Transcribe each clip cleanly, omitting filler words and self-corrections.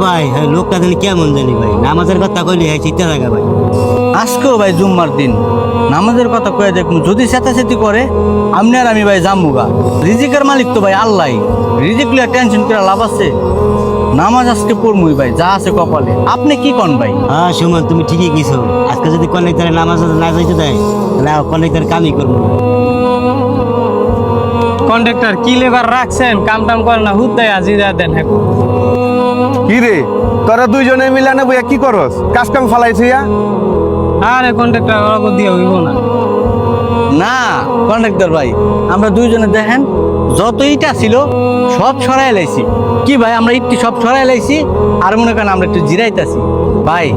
ভাই হ্যাঁ লোকটা জানি কেমন জানি ভাই নামাজের কথা কইলে হ্যাঁ চিন্তা থাকা ভাই। আজকেও ভাই জুম্মার দিন নামাজের কথা কয়ে দেখুন, যদি চেঁচাচেঁতি করে আপনি আর আমি ভাই জাম্মুগা। রিজিকের মালিক তো ভাই আল্লাহ, রিজিক লিয়া টেনশন করে লাভ আছে? নামাজ আজকে পড়মুই ভাই, যা আছে কপালে। আপনি কি কন ভাই? হ্যাঁ সুমন তুমি ঠিকই কিছু, আজকে যদি কন্ডাক্টারে নামাজ না যাইতে দেয় তাহলে কন্ডাক্টার কামই করবো না। কন্ট্রাক্টর কি লেবার রাখছেন, কাম টাম করে না, হুদ দেয় আজিরা দেন। হ্যাঁ কি রে তোরা দুইজনে মিলানে বইয়া কি করস? কাজ কাম ফালাইছিস? আরে কন্ট্রাক্টর ওরা দিয়ে হইব না। না কন্ট্রাক্টর ভাই, আমরা দুইজনে দেখেন যত ইটা ছিল সব ছড়াই লাইছি। কি ভাই আমরা একটু সব ছড়াই লাইছি আর মনে করেন আমরা একটু জিরাইতাছি। ভাই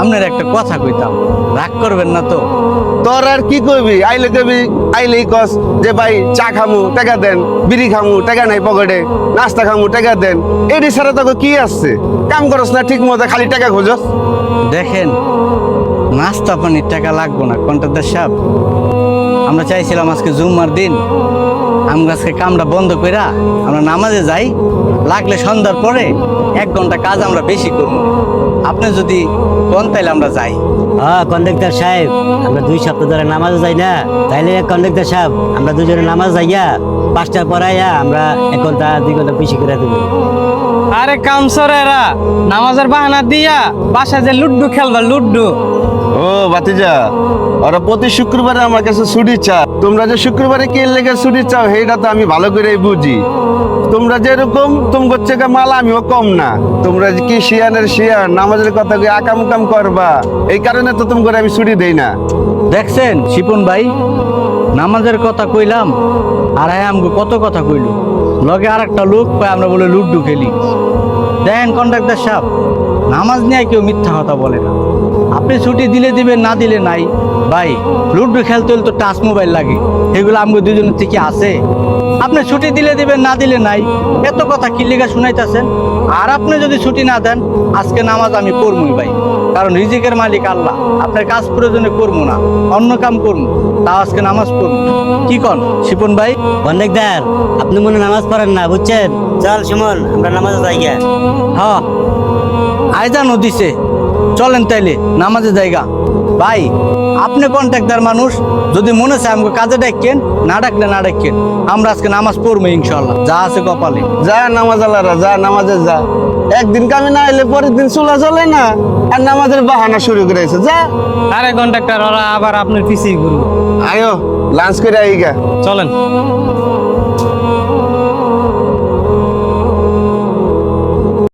আপনার একটা কথা কইতাম, রাগ করবেন না তো? তোর আর কি কইবি? আইলে কইবি, আইলেই কস যে ভাই চা খামু টাকা দেন, বিড়ি খামু টাকা নাই পকেটে, নাস্তা খামু টাকা দেন। এডি ছাড়া তোকে কি আসছে? কাম করস না ঠিক মতো, খালি টাকা খোঁজস। দেখেন নাস্তা পানির টাকা লাগবো না কন্ট্রাক্টর সাহেব, আমরা চাইছিলাম আজকে জুম্মার দিন আমরা আজকে কামটা বন্ধ কইরা আমরা নামাজে যাই, লাগলে সন্ধ্যার পরে 1 ঘন্টা কাজ আমরা বেশি করব। আপনি যদি কোন তাইলে আমরা যাই। হ্যাঁ কন্ডাক্টার সাহেব, আমরা 2 সপ্তাহ ধরে নামাজে যাই না, তাইলে কন্ডাক্টার সাহেব আমরা দুজনে নামাজ যাইয়া 5টার পরাইয়া আমরা 1 ঘন্টা 2 ঘন্টা বেশি করে দেবো। আরে কামসরেরা নামাজের বাহানা দিয়া বাসায় যে লুড্ডু খেলবা, লুড্ডু। ও ভাতিজা, ওরা প্রতি শুক্রবারে আমার কাছে ছুটি চাও। তোমরা যে শুক্রবারে কি লেগে ছুটি চাও সেইটা তো আমি ভালো করেই বুঝি। তোমরা যেরকম তোমার থেকে মাল আমিও কম না। তোমরা যে কি শিয়ানের শিয়ান, নামাজের কথা কই আকাম কাম করবা, এই কারণে তো তোমাকে আমি ছুটি দেই না। দেখছেন শিপন ভাই, নামাজের কথা কইলাম আর আমগো কত কথা কইল, লগে আর একটা লোক পাই আমরা বলে লুড্ডু খেলি। দেখেন কন্ট্রাক্টর সাহেব, নামাজ নিয়ে কেউ মিথ্যা কথা বলে না। আপনি ছুটি দিলে দিবেন, না দিলে নাই। ভাই লুড্ডু খেলতে হলে তো টাচ মোবাইল লাগে, এগুলো আমগো দুজনের থেকে আছে। আপনি ছুটি দিলে দিবেন, না দিলে নাই, এত কথা কি লিগা শুনাইতেছেন? আর আপনি যদি ছুটি না দেন আজকে নামাজ আমি পড়মই ভাই, কারণ রিজিকের মালিক আল্লাহ। আপনার কাজ প্রয়োজনে করবো না, অন্য কাম করবো, তাও আজকে নামাজ পড়বো। কি কন শিপন ভাই? কন্ডাক্টার আপনি মনে হয় নামাজ পড়েন না, বুঝছেন? চল সুমন আমরা নামাজে যাই গিয়া। হ্যাঁ আয়জানও দিছে, চলেন তাইলে নামাজে জায়গা। ভাই আপনি কন্ট্রাক্টর মানুষ, যদি মনে চায় আমাকে কাজে ডাকেন, না ডাকলে না ডাকেন, আমরা আজকে নামাজ পড়বো ইনশাল্লাহ, যা আছে কপালে। যা নামাজ আলারা, যা নামাজে যা। একদিন কামে না এলে পরের দিন চুলা চলে না, আর নামাজের বাহানা শুরু করেছে। যা আরে কন্ট্রাক্টর ওরা আবার আপনার পিছিয়ে ঘুরবো। আয়ো লাঞ্চ করে আইগা। চলেন।